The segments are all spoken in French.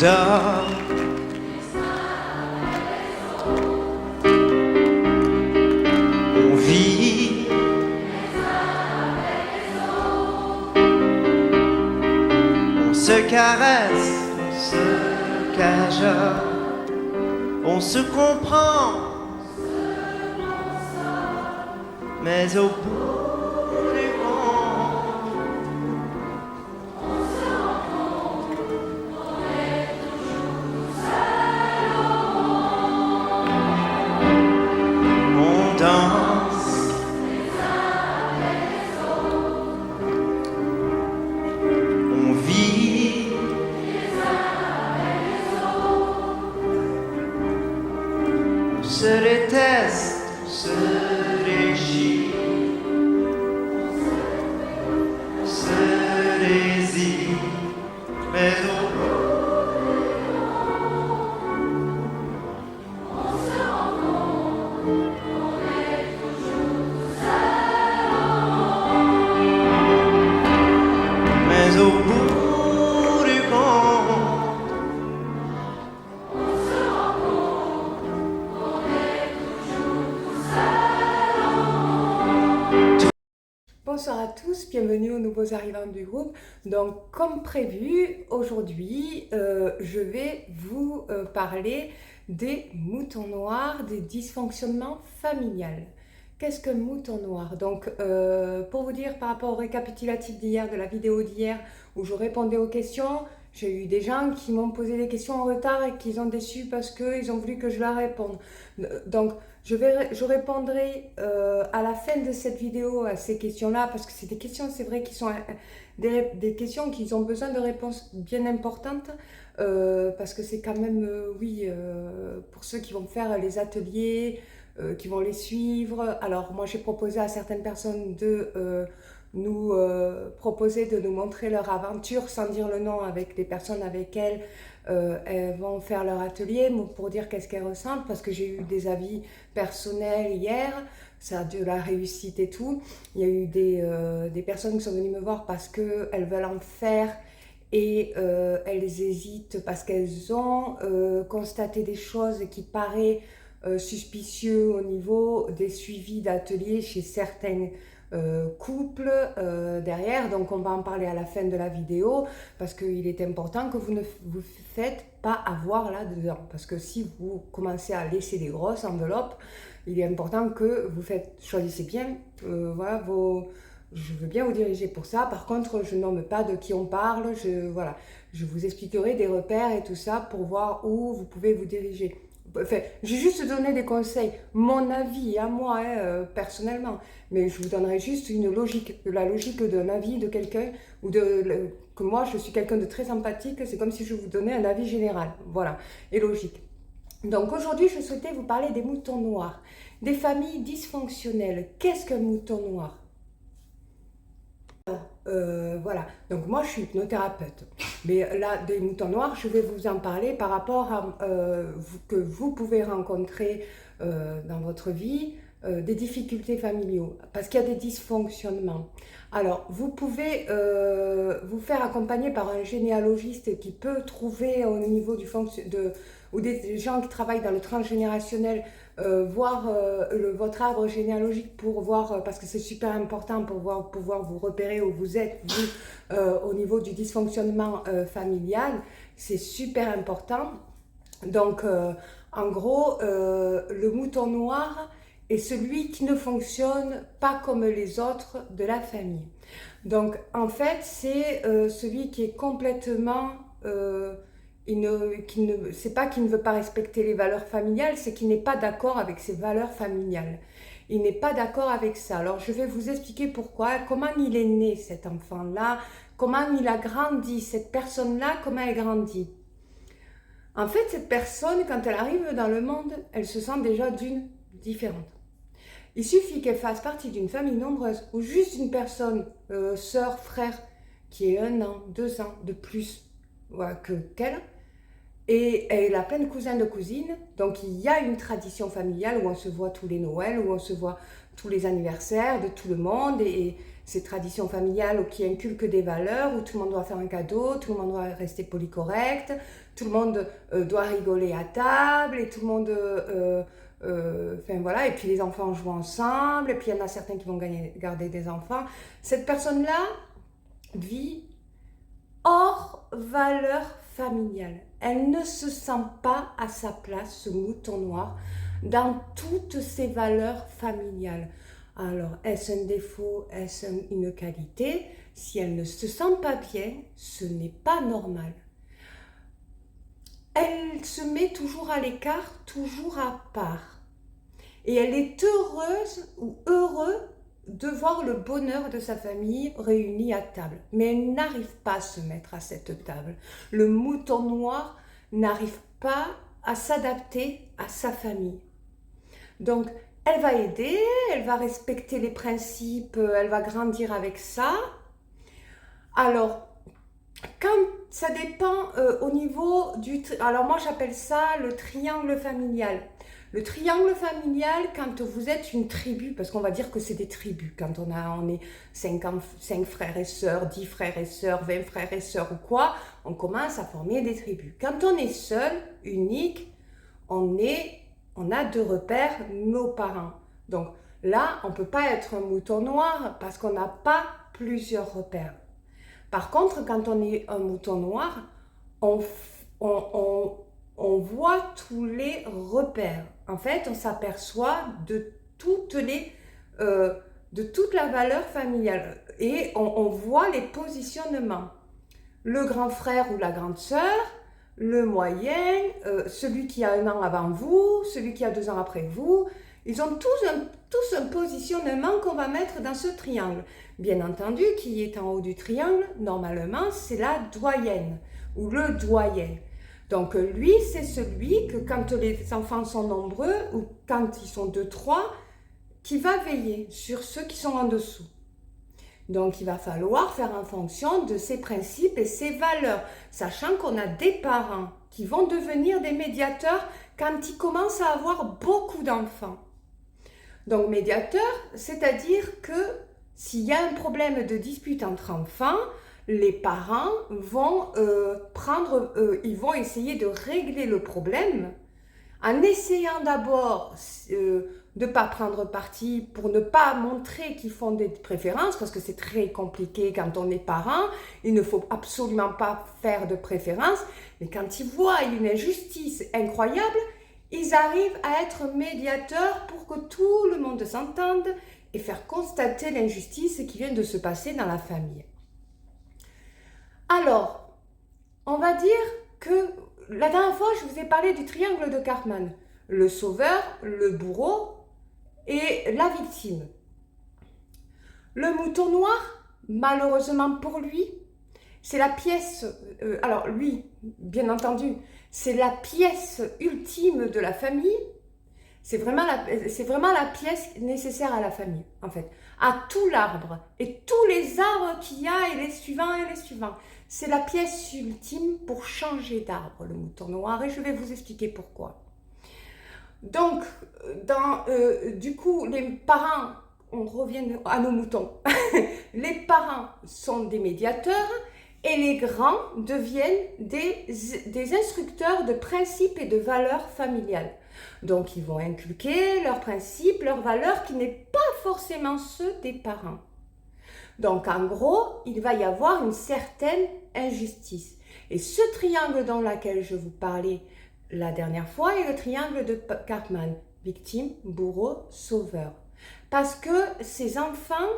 dort. On vit. On se caresse, on se cajole, on se comprend. Mais au bout du monde, on se rend compte qu'on est toujours seul au monde. On danse les uns avec les autres. On vit les uns avec les autres. On se déteste, on se régit. Mais au bout on se rend compte qu'on est toujours seul au monde. Mais au bout du compte, on se rend compte qu'on est toujours seul au monde. Bonsoir à tous, bienvenue aux nouveaux arrivants du groupe. Donc comme prévu, aujourd'hui je vais vous parler des moutons noirs, des dysfonctionnements familiales. Qu'est-ce qu'un mouton noir? Donc pour vous dire par rapport au récapitulatif d'hier, de la vidéo d'hier où je répondais aux questions, j'ai eu des gens qui m'ont posé des questions en retard et qui ont déçu parce qu'ils ont voulu que je leur réponde. Donc je répondrai à la fin de cette vidéo à ces questions-là parce que c'est des questions, c'est vrai, qui sont des questions qui ont besoin de réponses bien importantes parce que c'est quand même, oui, pour ceux qui vont faire les ateliers, qui vont les suivre. Alors moi j'ai proposé à certaines personnes de nous proposer de nous montrer leur aventure sans dire le nom avec les personnes avec elles elles vont faire leur atelier pour dire qu'est-ce qu'elles ressentent, parce que j'ai eu des avis personnels hier, ça a de la réussite et tout. Il y a eu des personnes qui sont venues me voir parce qu'elles veulent en faire et elles hésitent parce qu'elles ont constaté des choses qui paraissent suspicieux au niveau des suivis d'ateliers chez certains couples derrière. Donc on va en parler à la fin de la vidéo parce qu'il est important que vous ne vous faites pas avoir là-dedans, parce que si vous commencez à laisser des grosses enveloppes, il est important que vous choisissez bien voilà, je veux bien vous diriger pour ça. Par contre, je nomme pas de qui on parle, voilà, je vous expliquerai des repères et tout ça pour voir où vous pouvez vous diriger. Enfin, j'ai juste donné des conseils, mon avis à moi, personnellement, mais je vous donnerai juste une logique, la logique d'un avis de quelqu'un, ou que moi je suis quelqu'un de très empathique, c'est comme si je vous donnais un avis général, voilà, et logique. Donc aujourd'hui, je souhaitais vous parler des moutons noirs, des familles dysfonctionnelles. Qu'est-ce qu'un mouton noir? Voilà, donc moi je suis hypnothérapeute, mais là des moutons noirs, je vais vous en parler par rapport à que vous pouvez rencontrer dans votre vie, des difficultés familiaux, parce qu'il y a des dysfonctionnements. Alors vous pouvez vous faire accompagner par un généalogiste qui peut trouver au niveau du ou des gens qui travaillent dans le transgénérationnel, voir votre arbre généalogique pour voir, parce que c'est super important pour pouvoir vous repérer où vous êtes, vous, au niveau du dysfonctionnement familial, c'est super important. Donc, en gros, le mouton noir est celui qui ne fonctionne pas comme les autres de la famille. Donc, en fait, c'est celui qui est complètement... c'est pas qu'il ne veut pas respecter les valeurs familiales, c'est qu'il n'est pas d'accord avec ses valeurs familiales. Il n'est pas d'accord avec ça. Alors je vais vous expliquer pourquoi, comment il est né cet enfant-là, comment il a grandi, cette personne-là, comment elle grandit. En fait, cette personne, quand elle arrive dans le monde, elle se sent déjà d'une différente. Il suffit qu'elle fasse partie d'une famille nombreuse ou juste une personne, sœur, frère, qui ait 1 an, 2 ans de plus voilà, qu'elle. Et elle a plein de cousins, de cousines, donc il y a une tradition familiale où on se voit tous les Noëls, où on se voit tous les anniversaires de tout le monde, et ces traditions familiales ou qui inculquent des valeurs où tout le monde doit faire un cadeau, tout le monde doit rester polycorrect, tout le monde doit rigoler à table et tout le monde... enfin voilà, et puis les enfants jouent ensemble, et puis il y en a certains qui vont garder des enfants. Cette personne-là vit hors valeur familiale. Elle ne se sent pas à sa place, ce mouton noir, dans toutes ses valeurs familiales. Alors, est-ce un défaut, est-ce une qualité? Si elle ne se sent pas bien, ce n'est pas normal. Elle se met toujours à l'écart, toujours à part. Et elle est heureuse ou heureux de voir le bonheur de sa famille réunie à table. Mais elle n'arrive pas à se mettre à cette table. Le mouton noir n'arrive pas à s'adapter à sa famille. Donc, elle va aider, elle va respecter les principes, elle va grandir avec ça. Alors, quand ça dépend au niveau du... Alors moi, j'appelle ça le triangle familial. Le triangle familial, quand vous êtes une tribu, parce qu'on va dire que c'est des tribus, quand on est 5 frères et sœurs, 10 frères et sœurs, 20 frères et sœurs ou quoi, on commence à former des tribus. Quand on est seul, unique, on a de repères, nos parents. Donc là, on ne peut pas être un mouton noir parce qu'on n'a pas plusieurs repères. Par contre, quand on est un mouton noir, on voit tous les repères. En fait, on s'aperçoit de toute la valeur familiale et on voit les positionnements. Le grand frère ou la grande sœur, le moyen, celui qui a 1 an avant vous, celui qui a 2 ans après vous, ils ont tous un positionnement qu'on va mettre dans ce triangle. Bien entendu, qui est en haut du triangle, normalement, c'est la doyenne ou le doyen. Donc lui, c'est celui que quand les enfants sont nombreux ou quand ils sont 2, 3, qui va veiller sur ceux qui sont en dessous. Donc il va falloir faire en fonction de ses principes et ses valeurs, sachant qu'on a des parents qui vont devenir des médiateurs quand ils commencent à avoir beaucoup d'enfants. Donc médiateur, c'est-à-dire que s'il y a un problème de dispute entre enfants, les parents vont ils vont essayer de régler le problème en essayant d'abord de ne pas prendre parti pour ne pas montrer qu'ils font des préférences, parce que c'est très compliqué quand on est parent, il ne faut absolument pas faire de préférences, mais quand ils voient une injustice incroyable, ils arrivent à être médiateurs pour que tout le monde s'entende et faire constater l'injustice qui vient de se passer dans la famille. Alors, on va dire que la dernière fois, je vous ai parlé du triangle de Karpman. Le sauveur, le bourreau et la victime. Le mouton noir, malheureusement pour lui, c'est la pièce... alors lui, bien entendu, c'est la pièce ultime de la famille. C'est vraiment la pièce nécessaire à la famille, en fait. À tout l'arbre et tous les arbres qu'il y a et les suivants et les suivants. C'est la pièce ultime pour changer d'arbre, le mouton noir, et je vais vous expliquer pourquoi. Donc, du coup, les parents, on revient à nos moutons, les parents sont des médiateurs et les grands deviennent des instructeurs de principes et de valeurs familiales. Donc, ils vont inculquer leurs principes, leurs valeurs qui n'est pas forcément ceux des parents. Donc, en gros, il va y avoir une certaine injustice. Et ce triangle dans lequel je vous parlais la dernière fois est le triangle de Karpman, victime, bourreau, sauveur. Parce que ces enfants,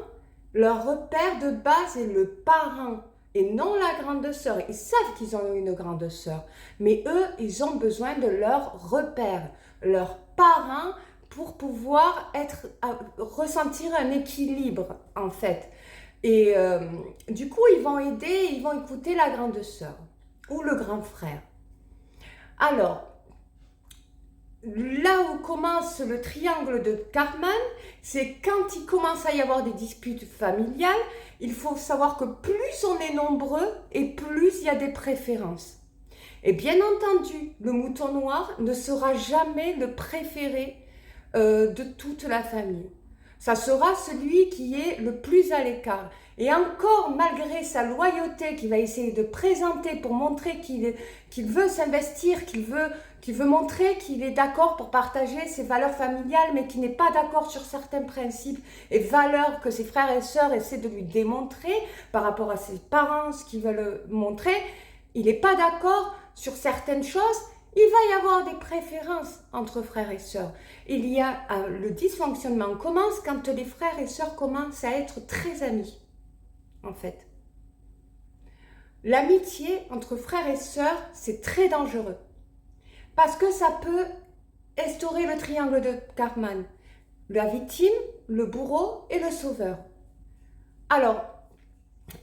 leur repère de base est le parent et non la grande sœur. Ils savent qu'ils ont une grande sœur, mais eux, ils ont besoin de leur repère, leur parent, pour pouvoir ressentir un équilibre, en fait. Et du coup, ils vont aider, ils vont écouter la grande sœur ou le grand frère. Alors, là où commence le triangle de Karpman, c'est quand il commence à y avoir des disputes familiales, il faut savoir que plus on est nombreux et plus il y a des préférences. Et bien entendu, le mouton noir ne sera jamais le préféré de toute la famille. Ça sera celui qui est le plus à l'écart. Et encore, malgré sa loyauté qu'il va essayer de présenter pour montrer qu'il veut s'investir, qu'il veut montrer qu'il est d'accord pour partager ses valeurs familiales, mais qu'il n'est pas d'accord sur certains principes et valeurs que ses frères et sœurs essaient de lui démontrer par rapport à ses parents, ce qu'ils veulent montrer, il n'est pas d'accord sur certaines choses. Il va y avoir des préférences entre frères et sœurs. Le dysfonctionnement commence quand les frères et sœurs commencent à être très amis, en fait. L'amitié entre frères et sœurs, c'est très dangereux. Parce que ça peut instaurer le triangle de Karpman. La victime, le bourreau et le sauveur. Alors,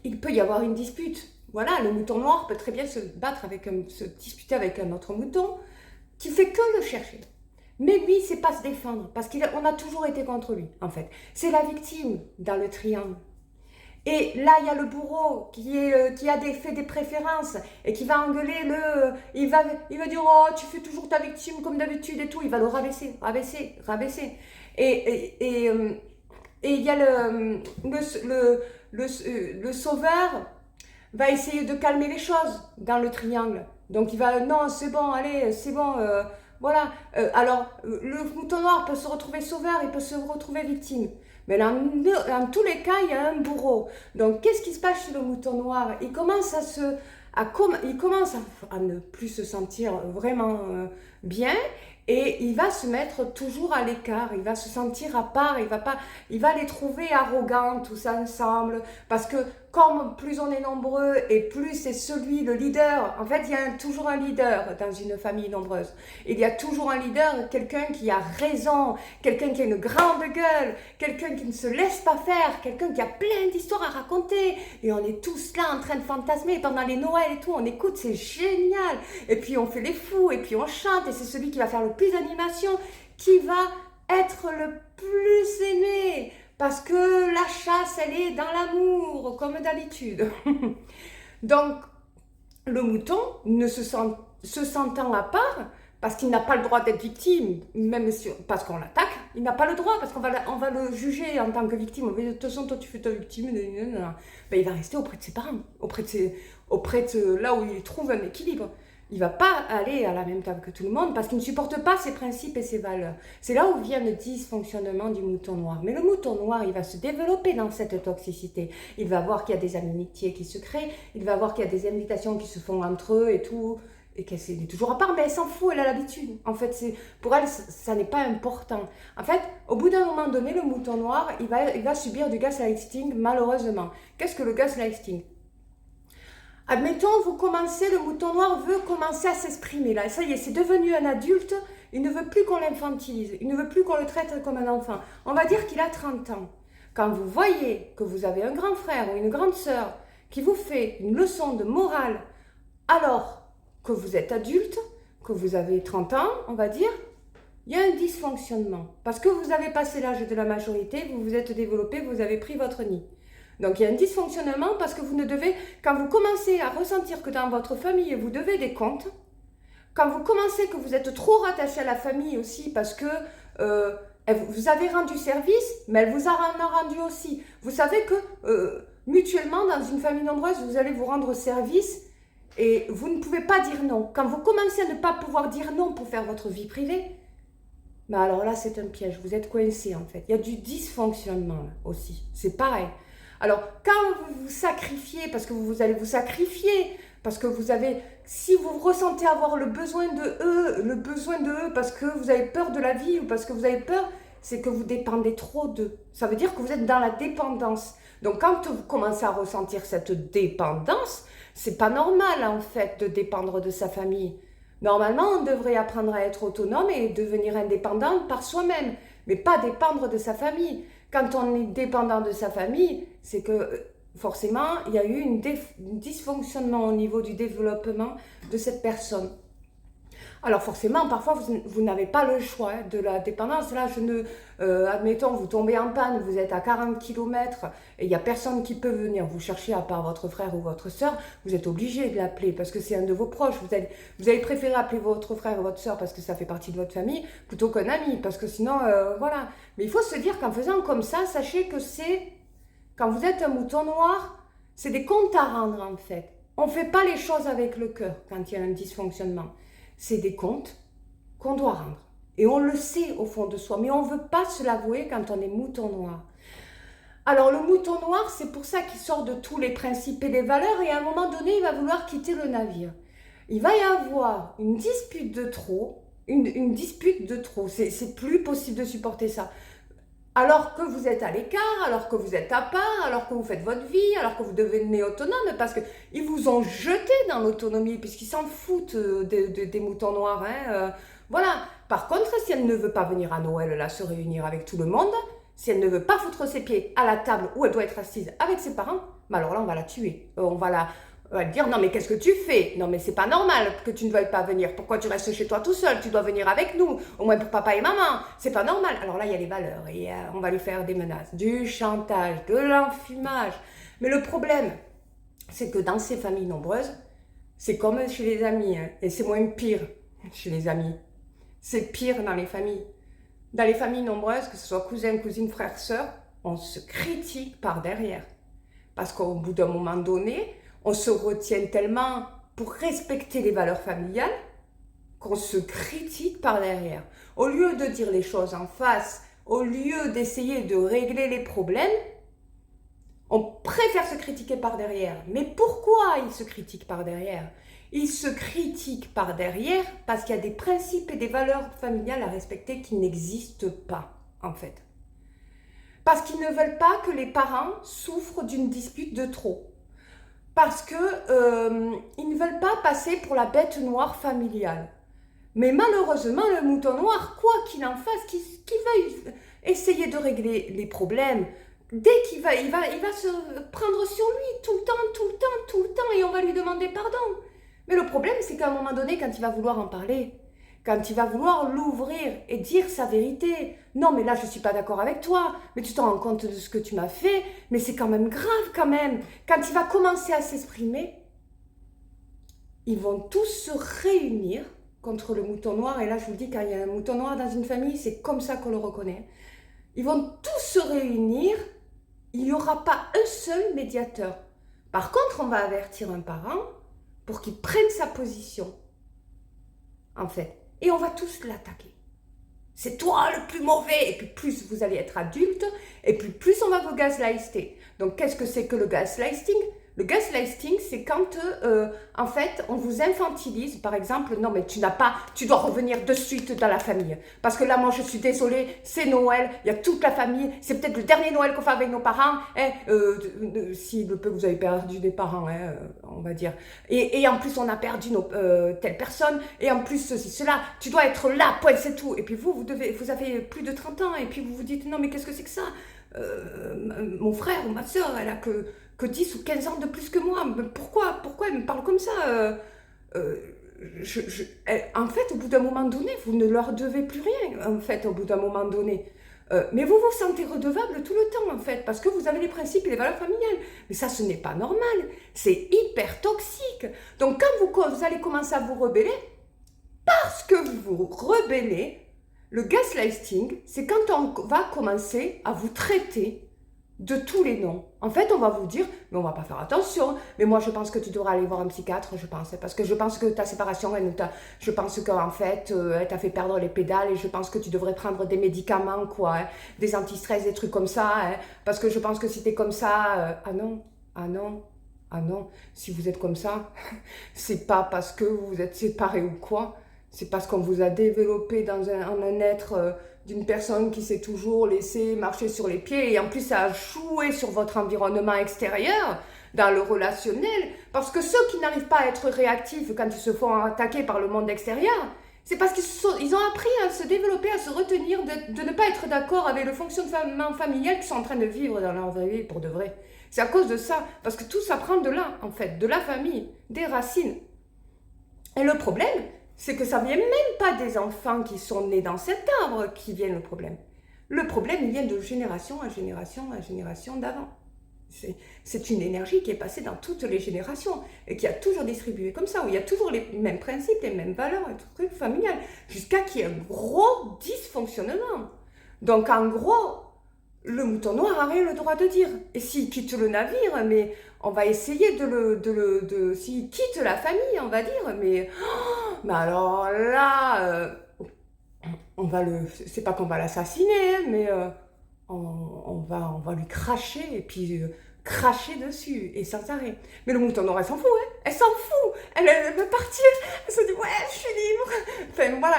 il peut y avoir une dispute. Voilà, le mouton noir peut très bien se disputer avec un autre mouton qui fait que le chercher. Mais lui, c'est pas se défendre, parce qu'on a toujours été contre lui, en fait. C'est la victime dans le triangle. Et là, il y a le bourreau qui a fait des préférences et qui va engueuler il va dire « Oh, tu fais toujours ta victime comme d'habitude et tout ». Il va le rabaisser. Et il y a le sauveur va essayer de calmer les choses dans le triangle. Donc il va, non, c'est bon, allez, c'est bon, voilà. Alors, le mouton noir peut se retrouver sauveur, il peut se retrouver victime. Mais dans tous les cas, il y a un bourreau. Donc, qu'est-ce qui se passe chez le mouton noir? Il commence à ne plus se sentir vraiment bien. Et il va se mettre toujours à l'écart, il va se sentir à part, il va les trouver arrogants tous ensemble, parce que comme plus on est nombreux et plus c'est le leader, en fait il y a toujours un leader dans une famille nombreuse, il y a toujours un leader, quelqu'un qui a raison, quelqu'un qui a une grande gueule, quelqu'un qui ne se laisse pas faire, quelqu'un qui a plein d'histoires à raconter, et on est tous là en train de fantasmer pendant les Noëls et tout, on écoute, c'est génial, et puis on fait les fous, et puis on chante, et c'est celui qui va faire le plus d'animation, qui va être le plus aimé, parce que la chasse, elle est dans l'amour, comme d'habitude. Donc, le mouton, se sentant à part, parce qu'il n'a pas le droit d'être victime, parce qu'on l'attaque, il n'a pas le droit, parce qu'on va le juger en tant que victime. De toute façon, toi, tu fais ta victime, ben, il va rester auprès de ses parents, auprès de là où il trouve un équilibre. Il ne va pas aller à la même table que tout le monde parce qu'il ne supporte pas ses principes et ses valeurs. C'est là où vient le dysfonctionnement du mouton noir. Mais le mouton noir, il va se développer dans cette toxicité. Il va voir qu'il y a des amitiés qui se créent, il va voir qu'il y a des invitations qui se font entre eux et tout, et qu'elle est toujours à part, mais elle s'en fout, elle a l'habitude. En fait, pour elle, ça n'est pas important. En fait, au bout d'un moment donné, le mouton noir, il va subir du gaslighting, malheureusement. Qu'est-ce que le gaslighting ? Admettons, le mouton noir veut commencer à s'exprimer. Là, ça y est, c'est devenu un adulte, il ne veut plus qu'on l'infantilise, il ne veut plus qu'on le traite comme un enfant. On va dire qu'il a 30 ans. Quand vous voyez que vous avez un grand frère ou une grande sœur qui vous fait une leçon de morale alors que vous êtes adulte, que vous avez 30 ans, on va dire, il y a un dysfonctionnement. Parce que vous avez passé l'âge de la majorité, vous vous êtes développé, vous avez pris votre nid. Donc il y a un dysfonctionnement parce que quand vous commencez à ressentir que dans votre famille, vous devez des comptes, quand vous commencez que vous êtes trop rattaché à la famille aussi parce que vous avez rendu service, mais elle vous en a rendu aussi. Vous savez que mutuellement, dans une famille nombreuse, vous allez vous rendre service et vous ne pouvez pas dire non. Quand vous commencez à ne pas pouvoir dire non pour faire votre vie privée, ben alors là, c'est un piège. Vous êtes coincé en fait. Il y a du dysfonctionnement là, aussi. C'est pareil. Alors, quand vous vous sacrifiez, parce que vous allez vous sacrifier, parce que si vous ressentez avoir le besoin de eux, parce que vous avez peur de la vie ou parce que vous avez peur, c'est que vous dépendez trop d'eux. Ça veut dire que vous êtes dans la dépendance. Donc, quand vous commencez à ressentir cette dépendance, c'est pas normal en fait de dépendre de sa famille. Normalement, on devrait apprendre à être autonome et devenir indépendant par soi-même, mais pas dépendre de sa famille. Quand on est dépendant de sa famille, c'est que forcément, il y a eu un dysfonctionnement au niveau du développement de cette personne. Alors forcément, parfois, vous n'avez pas le choix hein, de la dépendance. Là, admettons, vous tombez en panne, vous êtes à 40 km et il n'y a personne qui peut venir vous chercher à part votre frère ou votre soeur, vous êtes obligé de l'appeler parce que c'est un de vos proches. Vous allez préférer appeler votre frère ou votre soeur parce que ça fait partie de votre famille plutôt qu'un ami, parce que sinon, voilà. Mais il faut se dire qu'en faisant comme ça, sachez que quand vous êtes un mouton noir, c'est des comptes à rendre en fait. On ne fait pas les choses avec le cœur quand il y a un dysfonctionnement. C'est des comptes qu'on doit rendre. Et on le sait au fond de soi, mais on ne veut pas se l'avouer quand on est mouton noir. Alors le mouton noir, c'est pour ça qu'il sort de tous les principes et des valeurs et à un moment donné, il va vouloir quitter le navire. Il va y avoir une dispute de trop, une dispute de trop. C'est plus possible de supporter ça. Alors que vous êtes à l'écart, alors que vous êtes à part, alors que vous faites votre vie, alors que vous devenez autonome, parce qu'ils vous ont jeté dans l'autonomie, puisqu'ils s'en foutent des moutons noirs. Hein, voilà. Par contre, si elle ne veut pas venir à Noël, là, se réunir avec tout le monde, si elle ne veut pas foutre ses pieds à la table où elle doit être assise avec ses parents, bah alors là, on va la tuer. On va dire, non mais qu'est-ce que tu fais? Non mais c'est pas normal que tu ne veuilles pas venir. Pourquoi tu restes chez toi tout seul? Tu dois venir avec nous, au moins pour papa et maman. C'est pas normal. Alors là, il y a les valeurs et on va lui faire des menaces, du chantage, de l'enfumage. Mais le problème, c'est que dans ces familles nombreuses, c'est comme chez les amis, hein, et c'est moins pire chez les amis. C'est pire dans les familles. Dans les familles nombreuses, que ce soit cousins, cousines, frères, sœurs, on se critique par derrière. Parce qu'au bout d'un moment donné, on se retient tellement pour respecter les valeurs familiales qu'on se critique par derrière. Au lieu de dire les choses en face, au lieu d'essayer de régler les problèmes, on préfère se critiquer par derrière. Mais pourquoi ils se critiquent par derrière? Ils se critiquent par derrière parce qu'il y a des principes et des valeurs familiales à respecter qui n'existent pas, en fait. Parce qu'ils ne veulent pas que les parents souffrent d'une dispute de trop. Parce qu'ils ne veulent pas passer pour la bête noire familiale. Mais malheureusement, le mouton noir, quoi qu'il en fasse, qu'il veuille essayer de régler les problèmes, dès qu'il va, il va se prendre sur lui tout le temps, et on va lui demander pardon. Mais le problème, c'est qu'à un moment donné, quand il va vouloir en parler, quand il va vouloir l'ouvrir et dire sa vérité, non mais là je ne suis pas d'accord avec toi, mais tu te rends compte de ce que tu m'as fait, mais c'est quand même grave quand même. Quand il va commencer à s'exprimer, ils vont tous se réunir contre le mouton noir. Et là je vous dis, quand il y a un mouton noir dans une famille, c'est comme ça qu'on le reconnaît. Ils vont tous se réunir, il n'y aura pas un seul médiateur. Par contre, on va avertir un parent pour qu'il prenne sa position, en fait. Et on va tous l'attaquer. C'est toi le plus mauvais. Et puis plus vous allez être adulte, et puis plus on va vous gaslighter. Donc qu'est-ce que c'est que le gaslighting? Le gaslighting, c'est quand, en fait, on vous infantilise. Par exemple, non mais tu dois revenir de suite dans la famille. Parce que là, moi, je suis désolée, c'est Noël, il y a toute la famille, c'est peut-être le dernier Noël qu'on fait avec nos parents. Hein, si le peu que vous avez perdu des parents, hein, on va dire. Et en plus, on a perdu telle personne. Et en plus, ceci, cela, tu dois être là, point, c'est tout. Et puis vous avez plus de 30 ans. Et puis vous vous dites, non mais qu'est-ce que c'est que ça? Mon frère ou ma soeur, elle a que 10 ou 15 ans de plus que moi. Pourquoi elle me parle comme ça? En fait, au bout d'un moment donné, vous ne leur devez plus rien, en fait, au bout d'un moment donné. Mais vous vous sentez redevable tout le temps, en fait, parce que vous avez les principes et les valeurs familiales. Mais ça, ce n'est pas normal. C'est hyper toxique. Donc, quand vous allez commencer à vous rebeller, parce que vous vous rebellez, le gaslighting, c'est quand on va commencer à vous traiter de tous les noms. En fait, on va vous dire, mais on va pas faire attention, mais moi je pense que tu devrais aller voir un psychiatre, je pense, parce que je pense que ta séparation, je pense qu'en fait, elle t'a fait perdre les pédales et je pense que tu devrais prendre des médicaments, quoi, hein, des anti-stress, des trucs comme ça, hein, parce que je pense que si t'es comme ça, ah non, si vous êtes comme ça, c'est pas parce que vous êtes séparés ou quoi, c'est parce qu'on vous a développé en un être d'une personne qui s'est toujours laissé marcher sur les pieds et en plus ça a joué sur votre environnement extérieur, dans le relationnel, parce que ceux qui n'arrivent pas à être réactifs quand ils se font attaquer par le monde extérieur, c'est parce qu'ils ont appris à se développer, à se retenir, de ne pas être d'accord avec le fonctionnement familial qu'ils sont en train de vivre dans leur vie pour de vrai. C'est à cause de ça, parce que tout ça prend de là, en fait, de la famille, des racines. Et le problème, c'est que ça vient même pas des enfants qui sont nés dans cet arbre qui viennent le problème. Le problème, il vient de génération à génération à génération d'avant. C'est une énergie qui est passée dans toutes les générations et qui a toujours distribué comme ça, où il y a toujours les mêmes principes, les mêmes valeurs, et tout truc familial, jusqu'à qu'il y ait un gros dysfonctionnement. Donc en gros, le mouton noir a rien le droit de dire. Et s'il quitte le navire, mais on va essayer s'il quitte la famille, on va dire, mais alors là, c'est pas qu'on va l'assassiner, mais on va lui cracher et puis cracher dessus et sans arrêt. Mais le mouton noir, elle s'en fout, hein. Elle s'en fout. Elle veut partir. Elle se dit ouais, je suis libre. Enfin voilà,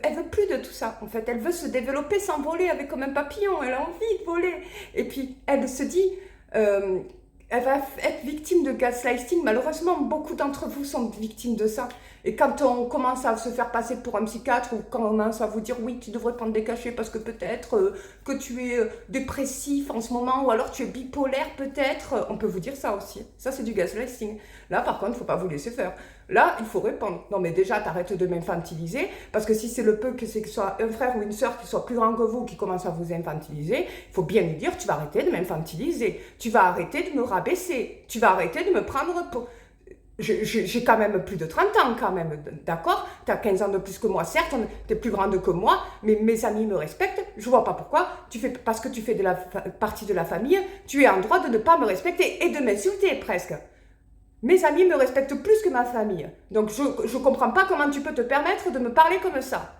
elle veut plus de tout ça. En fait, elle veut se développer, s'envoler avec comme un papillon. Elle a envie de voler. Et puis elle se dit elle va être victime de gaslighting. Malheureusement, beaucoup d'entre vous sont victimes de ça. Et quand on commence à se faire passer pour un psychiatre ou quand on commence à vous dire oui, tu devrais prendre des cachets parce que peut-être que tu es dépressif en ce moment ou alors tu es bipolaire peut-être, on peut vous dire ça aussi. Ça, c'est du gaslighting. Là, par contre, il ne faut pas vous laisser faire. Là, il faut répondre. Non, mais déjà, t'arrêtes de m'infantiliser parce que si c'est le peu que c'est que ce soit un frère ou une sœur qui soit plus grand que vous qui commence à vous infantiliser, il faut bien lui dire, tu vas arrêter de m'infantiliser. Tu vas arrêter de me rabaisser. Tu vas arrêter de me prendre pour... J'ai quand même plus de 30 ans quand même, d'accord? Tu as 15 ans de plus que moi, certes, tu es plus grande que moi, mais mes amis me respectent. Je vois pas pourquoi, parce que tu fais partie de la famille, tu es en droit de ne pas me respecter et de m'insulter presque. Mes amis me respectent plus que ma famille. Donc je comprends pas comment tu peux te permettre de me parler comme ça.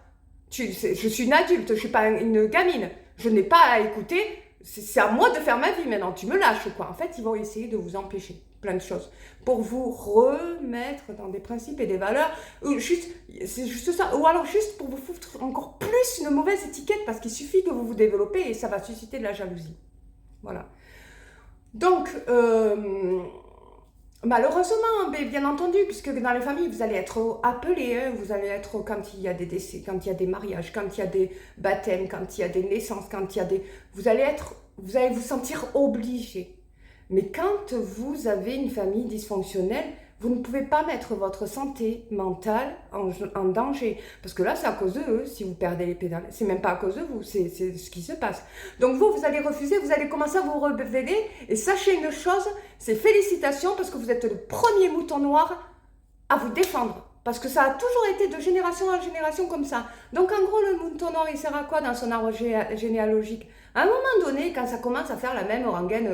Je suis une adulte, je suis pas une gamine. Je n'ai pas à écouter, c'est à moi de faire ma vie maintenant, tu me lâches quoi. En fait, ils vont essayer de vous empêcher plein de choses pour vous remettre dans des principes et des valeurs. C'est juste ça. Ou alors juste pour vous foutre encore plus une mauvaise étiquette parce qu'il suffit que vous vous développez et ça va susciter de la jalousie. Voilà. Donc, malheureusement, bien entendu, puisque dans les familles, vous allez être appelés, hein, vous allez être quand il y a des décès, quand il y a des mariages, quand il y a des baptêmes, quand il y a des naissances, quand il y a des... Vous allez vous sentir obligés. Mais quand vous avez une famille dysfonctionnelle, vous ne pouvez pas mettre votre santé mentale en danger. Parce que là, c'est à cause de eux si vous perdez les pédales. C'est même pas à cause de vous, c'est ce qui se passe. Donc vous allez refuser, vous allez commencer à vous rebeller. Et sachez une chose, c'est félicitations parce que vous êtes le premier mouton noir à vous défendre. Parce que ça a toujours été de génération en génération comme ça. Donc en gros, le mouton noir, il sert à quoi dans son arbre généalogique? À un moment donné, quand ça commence à faire la même rengaine,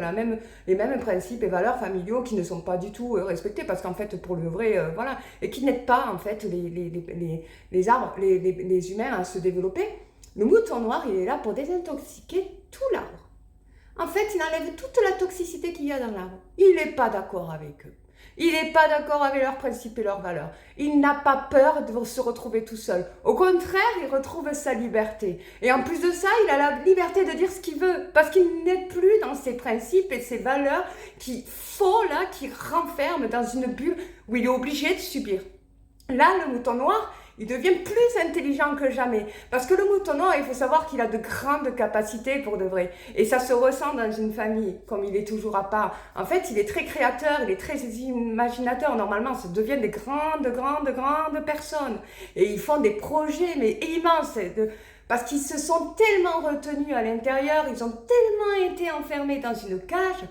les mêmes principes et valeurs familiaux qui ne sont pas du tout respectés, parce qu'en fait, pour le vrai, voilà, et qui n'aident pas en fait les arbres, les humains à se développer, le mouton noir, il est là pour désintoxiquer tout l'arbre. En fait, il enlève toute la toxicité qu'il y a dans l'arbre. Il n'est pas d'accord avec eux. Il n'est pas d'accord avec leurs principes et leurs valeurs. Il n'a pas peur de se retrouver tout seul. Au contraire, il retrouve sa liberté. Et en plus de ça, il a la liberté de dire ce qu'il veut. Parce qu'il n'est plus dans ses principes et ses valeurs qui renferment dans une bulle où il est obligé de subir. Là, le mouton noir, il devient plus intelligent que jamais. Parce que le mouton noir, il faut savoir qu'il a de grandes capacités pour de vrai. Et ça se ressent dans une famille, comme il est toujours à part. En fait, il est très créateur, il est très imaginateur. Normalement, ça devient des grandes personnes. Et ils font des projets, mais immenses. Parce qu'ils se sont tellement retenus à l'intérieur, ils ont tellement été enfermés dans une cage,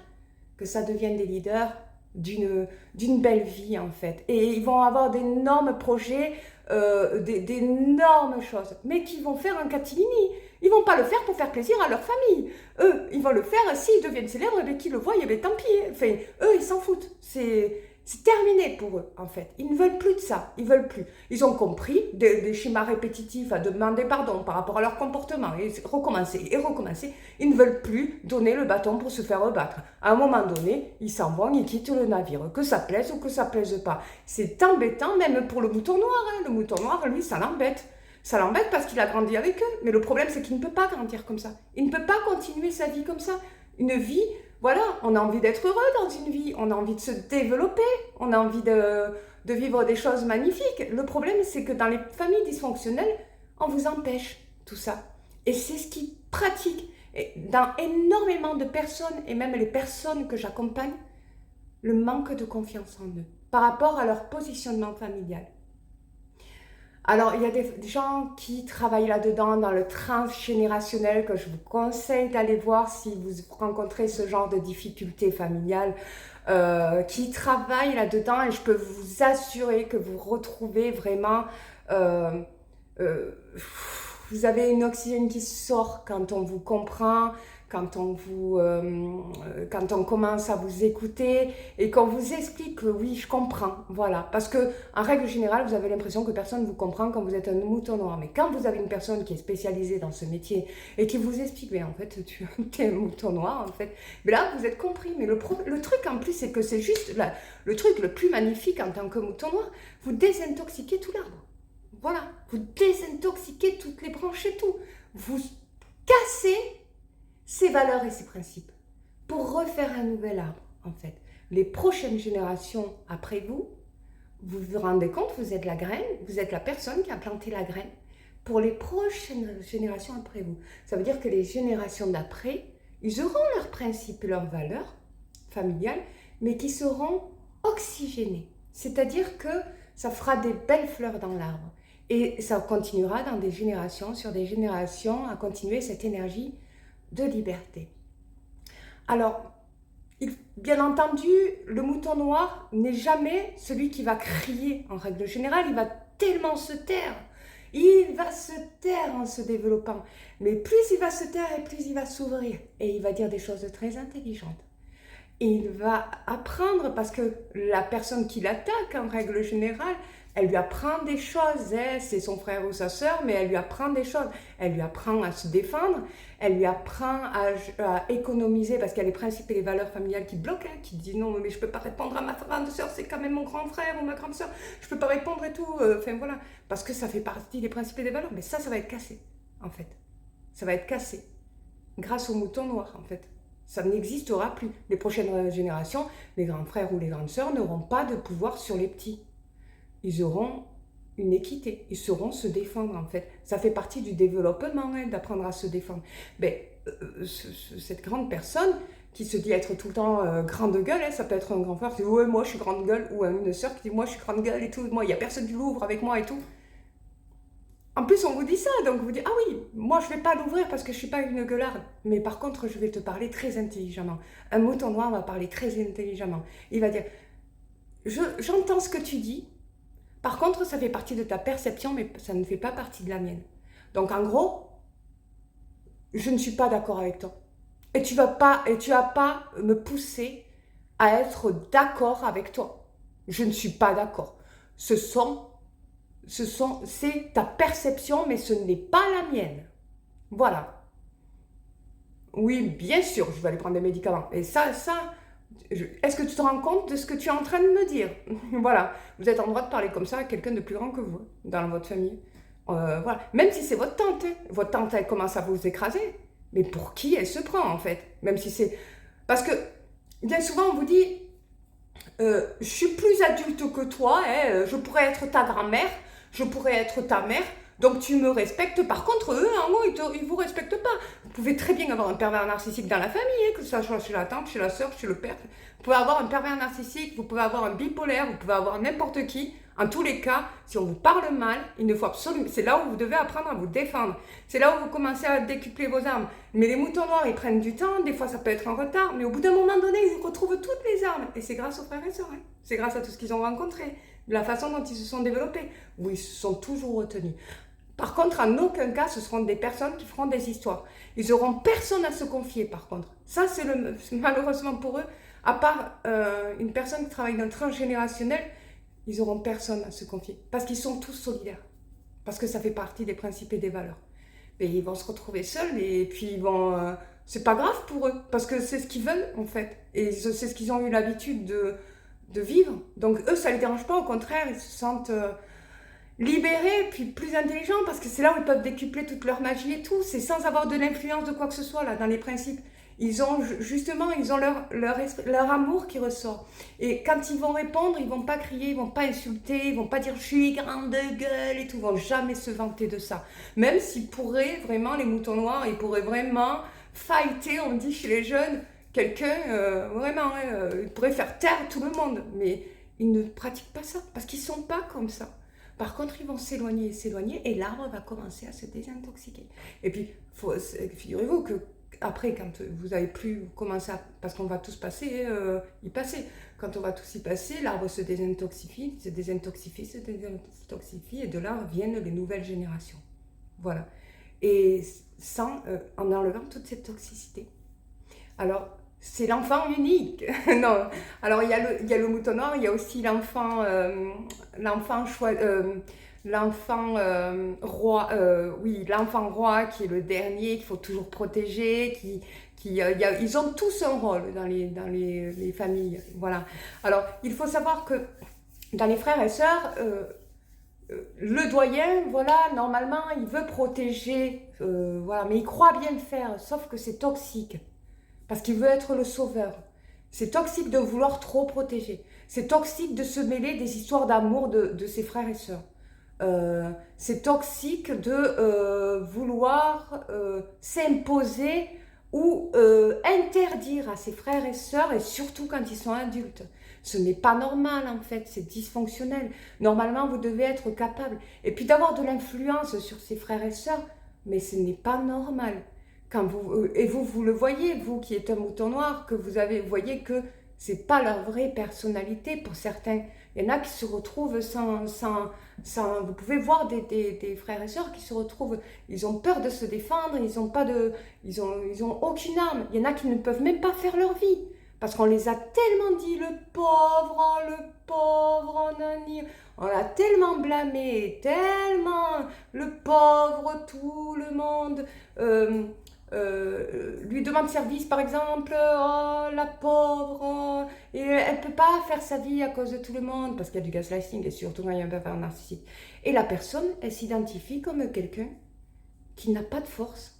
que ça devient des leaders d'une belle vie, en fait. Et ils vont avoir d'énormes projets, d'énormes choses, mais qu'ils vont faire en catimini. Ils vont pas le faire pour faire plaisir à leur famille. Eux, ils vont le faire s'ils deviennent célèbres, mais qu'ils le voient, mais tant pis. Enfin, eux, ils s'en foutent. C'est terminé pour eux, en fait. Ils ne veulent plus de ça. Ils veulent plus. Ils ont compris des schémas répétitifs à demander pardon par rapport à leur comportement et recommencer et recommencer. Ils ne veulent plus donner le bâton pour se faire rebattre. À un moment donné, ils s'en vont, ils quittent le navire. Que ça plaise ou que ça plaise pas. C'est embêtant même pour le mouton noir. Hein. Le mouton noir, lui, ça l'embête. Ça l'embête parce qu'il a grandi avec eux. Mais le problème, c'est qu'il ne peut pas grandir comme ça. Il ne peut pas continuer sa vie comme ça. Une vie... Voilà, on a envie d'être heureux dans une vie, on a envie de se développer, on a envie de vivre des choses magnifiques. Le problème, c'est que dans les familles dysfonctionnelles, on vous empêche tout ça. Et c'est ce qui pratique dans énormément de personnes, et même les personnes que j'accompagne, le manque de confiance en eux, par rapport à leur positionnement familial. Alors, il y a des gens qui travaillent là-dedans, dans le transgénérationnel, que je vous conseille d'aller voir si vous rencontrez ce genre de difficultés familiales, qui travaillent là-dedans, et je peux vous assurer que vous retrouvez vraiment... euh, euh, vous avez une oxygène qui sort quand on vous comprend, quand on commence à vous écouter et qu'on vous explique que oui, je comprends, voilà. Parce que en règle générale, vous avez l'impression que personne ne vous comprend quand vous êtes un mouton noir. Mais quand vous avez une personne qui est spécialisée dans ce métier et qui vous explique, mais en fait, tu es un mouton noir, en fait, mais là, vous êtes compris. Mais le truc en plus, c'est que c'est juste le truc le plus magnifique en tant que mouton noir, vous désintoxiquez tout l'arbre. Voilà, vous désintoxiquez toutes les branches et tout. Vous cassez ses valeurs et ses principes pour refaire un nouvel arbre, en fait. Les prochaines générations après vous, vous vous rendez compte, vous êtes la graine, vous êtes la personne qui a planté la graine pour les prochaines générations après vous. Ça veut dire que les générations d'après, ils auront leurs principes et leurs valeurs familiales, mais qui seront oxygénés. C'est-à-dire que ça fera des belles fleurs dans l'arbre. Et ça continuera dans des générations, sur des générations, à continuer cette énergie de liberté. Alors, bien entendu, le mouton noir n'est jamais celui qui va crier en règle générale, il va tellement se taire. Il va se taire en se développant. Mais plus il va se taire et plus il va s'ouvrir. Et il va dire des choses très intelligentes. Et il va apprendre, parce que la personne qui l'attaque en règle générale, elle lui apprend des choses, hein, c'est son frère ou sa sœur, mais elle lui apprend des choses. Elle lui apprend à se défendre, elle lui apprend à économiser, parce qu'il y a les principes et les valeurs familiales qui bloquent, hein, qui disent non, mais je ne peux pas répondre à ma grande sœur, c'est quand même mon grand frère ou ma grande sœur, je ne peux pas répondre et tout, enfin voilà, parce que ça fait partie des principes et des valeurs, mais ça va être cassé, en fait. Ça va être cassé, grâce au mouton noir, en fait. Ça n'existera plus. Les prochaines générations, les grands frères ou les grandes sœurs n'auront pas de pouvoir sur les petits. Ils auront une équité, ils sauront se défendre en fait. Ça fait partie du développement, hein, d'apprendre à se défendre. Mais cette grande personne qui se dit être tout le temps grande gueule, hein, ça peut être un grand frère qui dit ouais, moi je suis grande gueule, ou une sœur qui dit moi je suis grande gueule et tout, moi il n'y a personne qui l'ouvre avec moi et tout. En plus, on vous dit ça, donc vous dites ah oui, moi je ne vais pas l'ouvrir parce que je ne suis pas une gueularde. Mais par contre, je vais te parler très intelligemment. Un mouton noir va parler très intelligemment. Il va dire j'entends ce que tu dis. Par contre, ça fait partie de ta perception, mais ça ne fait pas partie de la mienne. Donc, en gros, je ne suis pas d'accord avec toi. Et tu vas pas me pousser à être d'accord avec toi. Je ne suis pas d'accord. C'est ta perception, mais ce n'est pas la mienne. Voilà. Oui, bien sûr, je vais aller prendre des médicaments. Et ça, est-ce que tu te rends compte de ce que tu es en train de me dire? Voilà, vous êtes en droit de parler comme ça à quelqu'un de plus grand que vous, dans votre famille. Voilà. Même si c'est votre tante, hein. Votre tante, elle commence à vous écraser. Mais pour qui elle se prend, en fait? Même si c'est... Parce que, bien souvent, on vous dit, je suis plus adulte que toi, hein, je pourrais être ta grand-mère, je pourrais être ta mère, donc tu me respectes. Par contre, eux, en gros, ils ne vous respectent pas. Vous pouvez très bien avoir un pervers narcissique dans la famille, hein, que ce soit chez la tante, chez la sœur, chez le père. Vous pouvez avoir un pervers narcissique, vous pouvez avoir un bipolaire, vous pouvez avoir n'importe qui. En tous les cas, si on vous parle mal, il ne faut absolument... C'est là où vous devez apprendre à vous défendre. C'est là où vous commencez à décupler vos armes. Mais les moutons noirs, ils prennent du temps, des fois ça peut être en retard, mais au bout d'un moment donné, ils retrouvent toutes les armes. Et c'est grâce aux frères et sœurs, hein. C'est grâce à tout ce qu'ils ont rencontré, de la façon dont ils se sont développés, où ils se sont toujours retenus. Par contre, en aucun cas, ce seront des personnes qui feront des histoires. Ils n'auront personne à se confier, par contre. Ça, c'est malheureusement pour eux, à part une personne qui travaille dans le transgénérationnel, ils n'auront personne à se confier. Parce qu'ils sont tous solidaires. Parce que ça fait partie des principes et des valeurs. Mais ils vont se retrouver seuls et puis ils vont... c'est pas grave pour eux. Parce que c'est ce qu'ils veulent, en fait. Et c'est ce qu'ils ont eu l'habitude de vivre. Donc eux, ça ne les dérange pas. Au contraire, ils se sentent... libérés, puis plus intelligents, parce que c'est là où ils peuvent décupler toute leur magie et tout. C'est sans avoir de l'influence de quoi que ce soit, là, dans les principes. Ils ont, justement, ils ont leur amour qui ressort. Et quand ils vont répondre, ils vont pas crier, ils vont pas insulter, ils vont pas dire « je suis grande gueule » et tout. Ils vont jamais se vanter de ça. Même s'ils pourraient, vraiment, les moutons noirs, ils pourraient vraiment fighter, on dit chez les jeunes, quelqu'un, vraiment, ils pourraient faire taire tout le monde. Mais ils ne pratiquent pas ça, parce qu'ils sont pas comme ça. Par contre, ils vont s'éloigner, s'éloigner, et l'arbre va commencer à se désintoxiquer. Et puis, figurez-vous que après, quand vous avez plus commencé à... Parce qu'on va tous y passer. Quand on va tous y passer, l'arbre se désintoxifie, se désintoxifie, se désintoxifie, et de là viennent les nouvelles générations. Voilà. Et en enlevant toute cette toxicité. Alors, c'est l'enfant unique. Non. Alors, il y a le mouton noir, il y a aussi l'enfant roi, l'enfant roi qui est le dernier, qu'il faut toujours protéger, ils ont tous un rôle dans les familles. Voilà. Alors, il faut savoir que dans les frères et sœurs, le doyen, voilà, normalement, il veut protéger, voilà, mais il croit bien le faire, sauf que c'est toxique, parce qu'il veut être le sauveur. C'est toxique de vouloir trop protéger. C'est toxique de se mêler des histoires d'amour de ses frères et sœurs. C'est toxique de vouloir s'imposer ou interdire à ses frères et sœurs, et surtout quand ils sont adultes. Ce n'est pas normal en fait, c'est dysfonctionnel. Normalement, vous devez être capable. Et puis d'avoir de l'influence sur ses frères et sœurs, mais ce n'est pas normal. Et vous le voyez, vous qui êtes un mouton noir, que vous voyez que c'est pas leur vraie personnalité pour certains. Il y en a qui se retrouvent vous pouvez voir des frères et sœurs qui se retrouvent, ils ont peur de se défendre, ils ont aucune arme. Il y en a qui ne peuvent même pas faire leur vie. Parce qu'on les a tellement dit, le pauvre, nani. On l'a tellement blâmé, tellement, le pauvre, tout le monde lui demande service, par exemple, oh, la pauvre, oh, et elle ne peut pas faire sa vie à cause de tout le monde, parce qu'il y a du gaslighting, et surtout quand il y a un pervers narcissique. Et la personne, elle s'identifie comme quelqu'un qui n'a pas de force.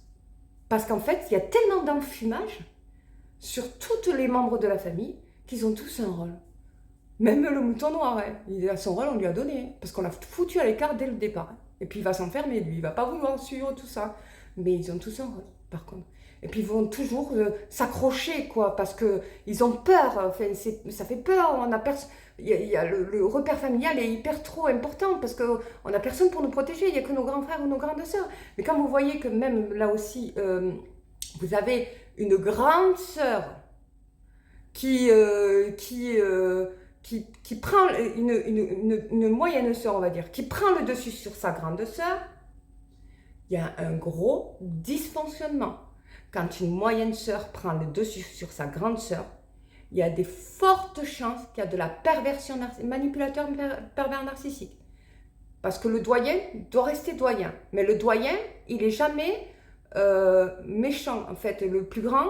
Parce qu'en fait, il y a tellement d'enfumage sur tous les membres de la famille qu'ils ont tous un rôle. Même le mouton noir, hein. Il a son rôle, on lui a donné, parce qu'on l'a foutu à l'écart dès le départ. Et puis il va s'enfermer, lui, il va pas vouloir suivre tout ça. Mais ils ont tous un rôle, par contre. Et puis ils vont toujours s'accrocher, quoi, parce qu'ils ont peur. Enfin, ça fait peur. Le repère familial est hyper trop important, parce qu'on n'a personne pour nous protéger, il n'y a que nos grands frères ou nos grandes sœurs. Mais quand vous voyez que même là aussi, vous avez une grande sœur qui prend une moyenne sœur, on va dire, qui prend le dessus sur sa grande sœur, il y a un gros dysfonctionnement. Quand une moyenne sœur prend le dessus sur sa grande sœur, il y a des fortes chances qu'il y a de la perversion manipulateur pervers narcissique. Parce que le doyen doit rester doyen. Mais le doyen, il n'est jamais méchant. En fait, le plus grand,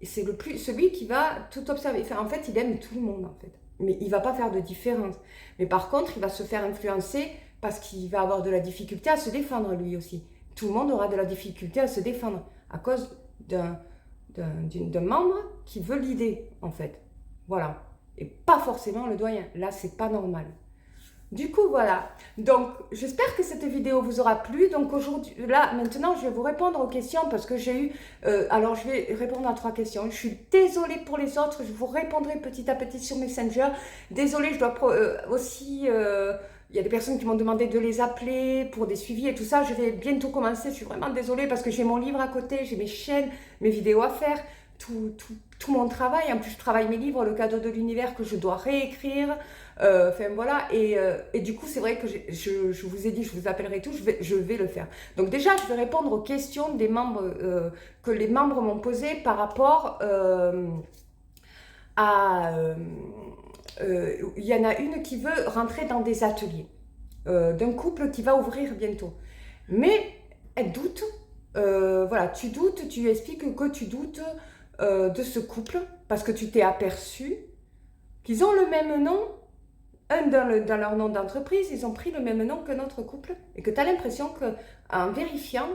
c'est celui qui va tout observer. Enfin, en fait, il aime tout le monde, en fait. Mais il ne va pas faire de différence. Mais par contre, il va se faire influencer parce qu'il va avoir de la difficulté à se défendre, lui aussi. Tout le monde aura de la difficulté à se défendre à cause d'un membre qui veut l'idée, en fait. Voilà. Et pas forcément le doyen. Là, c'est pas normal. Du coup, voilà. Donc, j'espère que cette vidéo vous aura plu. Donc, aujourd'hui, là, maintenant, je vais vous répondre aux questions parce que j'ai eu... alors, je vais répondre à 3 questions. Je suis désolée pour les autres. Je vous répondrai petit à petit sur Messenger. Désolée, je dois aussi... il y a des personnes qui m'ont demandé de les appeler pour des suivis et tout ça. Je vais bientôt commencer. Je suis vraiment désolée parce que j'ai mon livre à côté, j'ai mes chaînes, mes vidéos à faire, tout mon travail. En plus, je travaille mes livres, le cadeau de l'univers que je dois réécrire. Enfin, voilà. Et du coup, c'est vrai que je vous ai dit, je vous appellerai tout. Je vais le faire. Donc déjà, je vais répondre aux questions des membres que les membres m'ont posées par rapport à... il y en a une qui veut rentrer dans des ateliers d'un couple qui va ouvrir bientôt. Mais elle doute, voilà, tu doutes, tu expliques que tu doutes de ce couple parce que tu t'es aperçu qu'ils ont le même nom, dans leur nom d'entreprise, ils ont pris le même nom que notre couple et que tu as l'impression qu'en vérifiant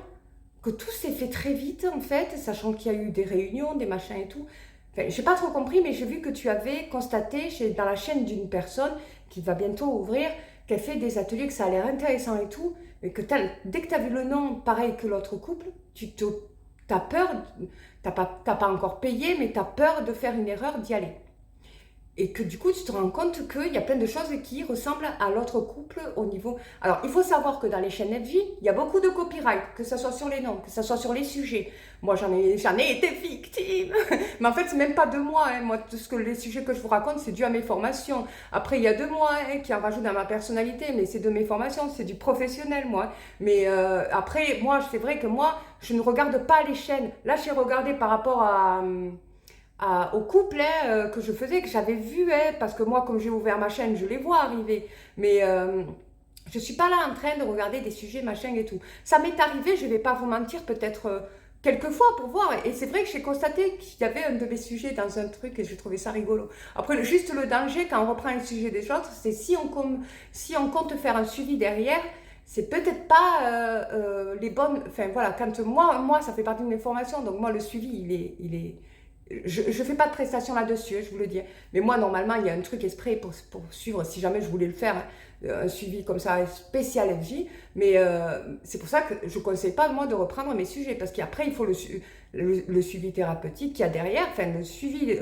que tout s'est fait très vite en fait, sachant qu'il y a eu des réunions, des machins et tout. Enfin, je n'ai pas trop compris, mais j'ai vu que tu avais constaté dans la chaîne d'une personne qui va bientôt ouvrir, qu'elle fait des ateliers, que ça a l'air intéressant et tout, mais que dès que tu as vu le nom pareil que l'autre couple, tu as peur, tu n'as pas encore payé, mais tu as peur de faire une erreur, d'y aller. Et que du coup, tu te rends compte qu'il y a plein de choses qui ressemblent à l'autre couple au niveau... Alors, il faut savoir que dans les chaînes FJ, il y a beaucoup de copyright, que ce soit sur les noms, que ce soit sur les sujets. Moi, j'en ai été victime. Mais en fait, c'est même pas de moi. Hein. Moi, tout ce que les sujets que je vous raconte, c'est dû à mes formations. Après, il y a de moi qui en rajoute dans ma personnalité, mais c'est de mes formations, c'est du professionnel, moi. Mais après, moi, c'est vrai que moi, je ne regarde pas les chaînes. Là, j'ai regardé par rapport au couple que je faisais, que j'avais vu, parce que moi, comme j'ai ouvert ma chaîne, je les vois arriver. Mais je ne suis pas là en train de regarder des sujets, machin et tout. Ça m'est arrivé, je ne vais pas vous mentir, peut-être quelques fois pour voir. Et c'est vrai que j'ai constaté qu'il y avait un de mes sujets dans un truc et j'ai trouvé ça rigolo. Après, juste le danger, quand on reprend le sujet des autres, c'est si on compte faire un suivi derrière, c'est peut-être pas les bonnes... Enfin, voilà, quand moi, ça fait partie de mes formations, donc moi, le suivi, il est je ne fais pas de prestation là-dessus, je vous le dis. Mais moi, normalement, il y a un truc exprès pour suivre, si jamais je voulais le faire, un suivi comme ça, spécial FJ. Mais c'est pour ça que je ne conseille pas, moi, de reprendre mes sujets. Parce qu'après, il faut le suivi thérapeutique qu'il y a derrière. Enfin, le suivi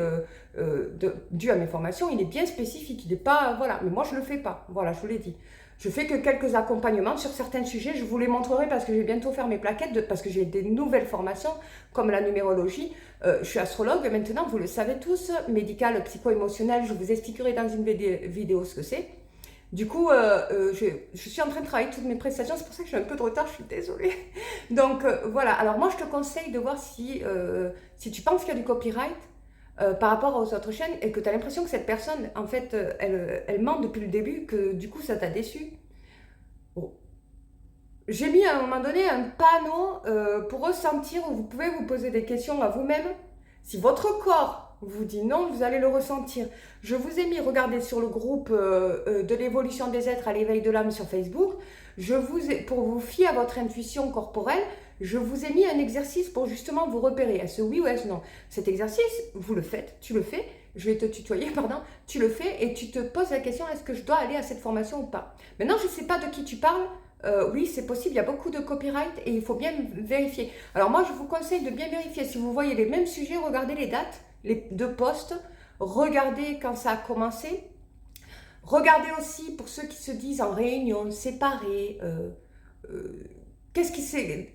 dû à mes formations, il est bien spécifique. Il n'est pas... Voilà. Mais moi, je ne le fais pas. Voilà, je vous l'ai dit. Je fais que quelques accompagnements sur certains sujets. Je vous les montrerai parce que je vais bientôt faire mes plaquettes, parce que j'ai des nouvelles formations, comme la numérologie. Je suis astrologue maintenant, vous le savez tous, médicale, psycho-émotionnelle. Je vous expliquerai dans une vidéo ce que c'est. Du coup, je suis en train de travailler toutes mes prestations. C'est pour ça que j'ai un peu de retard, je suis désolée. Donc, voilà. Alors moi, je te conseille de voir si tu penses qu'il y a du copyright, par rapport aux autres chaînes et que tu as l'impression que cette personne, en fait, elle ment depuis le début, que du coup, ça t'a déçu. Bon. J'ai mis à un moment donné un panneau pour ressentir où vous pouvez vous poser des questions à vous-même. Si votre corps vous dit non, vous allez le ressentir. Je vous ai mis, regardez sur le groupe de l'évolution des êtres à l'éveil de l'âme sur Facebook, pour vous fier à votre intuition corporelle, je vous ai mis un exercice pour justement vous repérer. Est-ce oui ou est-ce non? Cet exercice, vous le faites, tu le fais, je vais te tutoyer, pardon, tu le fais et tu te poses la question, est-ce que je dois aller à cette formation ou pas? Maintenant, je ne sais pas de qui tu parles, oui, c'est possible, il y a beaucoup de copyright et il faut bien vérifier. Alors moi, je vous conseille de bien vérifier. Si vous voyez les mêmes sujets, regardez les dates, les deux posts, regardez quand ça a commencé. Regardez aussi, pour ceux qui se disent en réunion, séparés, qu'est-ce qui s'est...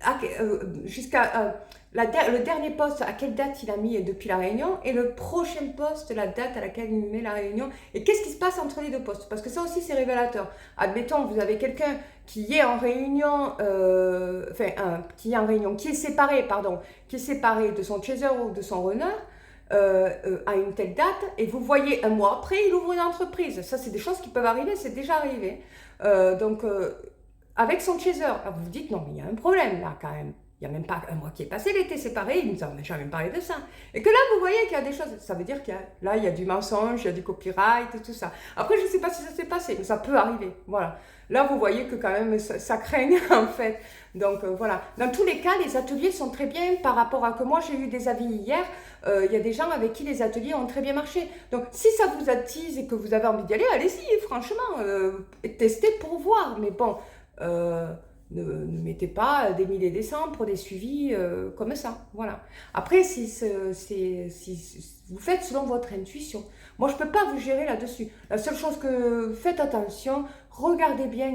jusqu'à le dernier poste, à quelle date il a mis depuis la réunion, et le prochain poste, la date à laquelle il met la réunion, et qu'est-ce qui se passe entre les deux postes, parce que ça aussi c'est révélateur. Admettons, vous avez quelqu'un qui est en réunion, qui est séparé de son chaser ou de son runner, à une telle date, et vous voyez un mois après, il ouvre une entreprise. Ça, c'est des choses qui peuvent arriver, c'est déjà arrivé. Avec son chaser, vous vous dites, non, mais il y a un problème là quand même. Il n'y a même pas un mois qui est passé, il était séparé, il ne nous a jamais parlé de ça. Et que là, vous voyez qu'il y a des choses, ça veut dire qu'il y a du mensonge, il y a du copyright et tout ça. Après, je ne sais pas si ça s'est passé, mais ça peut arriver, voilà. Là, vous voyez que quand même, ça craint, en fait. Donc, voilà. Dans tous les cas, les ateliers sont très bien par rapport à que moi, j'ai eu des avis hier. Il y a des gens avec qui les ateliers ont très bien marché. Donc, si ça vous attise et que vous avez envie d'y aller, allez-y, franchement. Testez pour voir. Mais bon, ne mettez pas des milliers des cents pour des suivis comme ça. Voilà. Après, si vous faites selon votre intuition. Moi, je ne peux pas vous gérer là-dessus. La seule chose que faites attention, regardez bien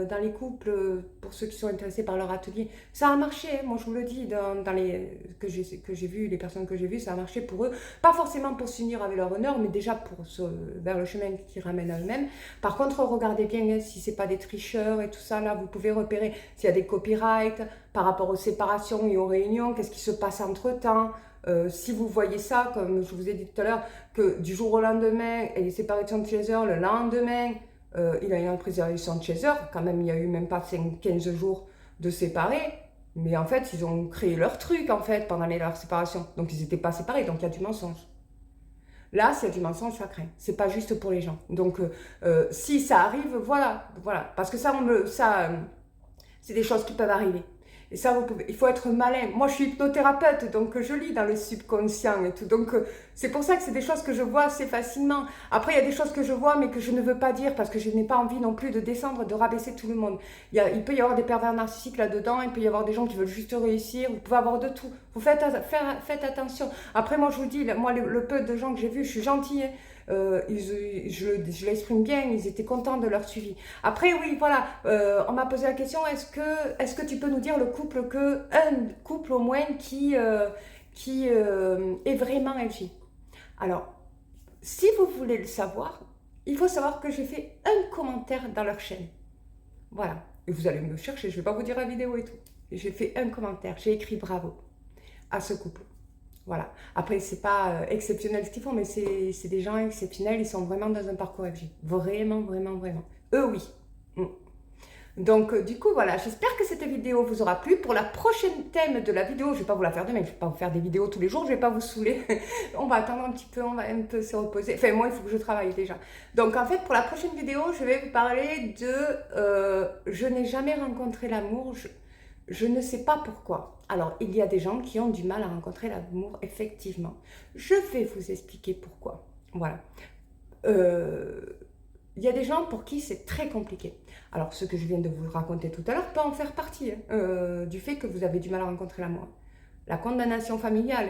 dans les couples, pour ceux qui sont intéressés par leur atelier. Ça a marché, moi je vous le dis, dans les que j'ai vu, les personnes que j'ai vues, ça a marché pour eux. Pas forcément pour s'unir avec leur honneur, mais déjà vers le chemin qui ramène à eux-mêmes. Par contre, regardez bien si ce n'est pas des tricheurs et tout ça, là, vous pouvez repérer s'il y a des copyrights par rapport aux séparations et aux réunions, qu'est-ce qui se passe entre-temps. Si vous voyez ça, comme je vous ai dit tout à l'heure, que du jour au lendemain, elle est séparée de son chaser, le lendemain, il a une entreprise avec son chaser, quand même il n'y a eu même pas 15 jours de séparés, mais en fait ils ont créé leur truc en fait pendant leur séparation, donc ils n'étaient pas séparés, donc il y a du mensonge. Là, s'il y a du mensonge, ça craint. C'est pas juste pour les gens. Donc, si ça arrive, voilà, parce que ça c'est des choses qui peuvent arriver. Et ça, il faut être malin. Moi, je suis hypnothérapeute, donc je lis dans le subconscient et tout. Donc, c'est pour ça que c'est des choses que je vois assez facilement. Après, il y a des choses que je vois, mais que je ne veux pas dire parce que je n'ai pas envie non plus de descendre, de rabaisser tout le monde. Il peut y avoir des pervers narcissiques là-dedans, il peut y avoir des gens qui veulent juste réussir, vous pouvez avoir de tout. Vous faites attention. Après, moi, je vous dis, moi, le peu de gens que j'ai vus, je suis gentille. je l'exprime bien, ils étaient contents de leur suivi. Après, oui, voilà, on m'a posé la question, est-ce que tu peux nous dire un couple au moins qui est vraiment LG? Alors, si vous voulez le savoir, il faut savoir que j'ai fait un commentaire dans leur chaîne. Voilà. Et vous allez me chercher, je ne vais pas vous dire la vidéo et tout. J'ai fait un commentaire, j'ai écrit bravo à ce couple. Voilà. Après, c'est pas exceptionnel ce qu'ils font, mais c'est des gens exceptionnels, ils sont vraiment dans un parcours FG. Vraiment, vraiment, vraiment. Eux, oui. Mm. Donc, du coup, voilà, j'espère que cette vidéo vous aura plu. Pour la prochaine thème de la vidéo, je ne vais pas vous la faire demain, je ne vais pas vous faire des vidéos tous les jours, je ne vais pas vous saouler. On va attendre un petit peu, on va un peu se reposer. Enfin, moi, il faut que je travaille déjà. Donc, en fait, pour la prochaine vidéo, je vais vous parler de je n'ai jamais rencontré l'amour, je ne sais pas pourquoi. Alors, il y a des gens qui ont du mal à rencontrer l'amour, effectivement. Je vais vous expliquer pourquoi. Voilà. Il y a des gens pour qui c'est très compliqué. Alors, ce que je viens de vous raconter tout à l'heure peut en faire partie, du fait que vous avez du mal à rencontrer l'amour. La condamnation familiale,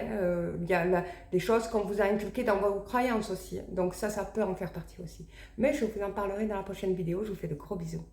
il y a des choses qu'on vous a inculquées dans vos croyances aussi. Donc ça peut en faire partie aussi. Mais je vous en parlerai dans la prochaine vidéo. Je vous fais de gros bisous.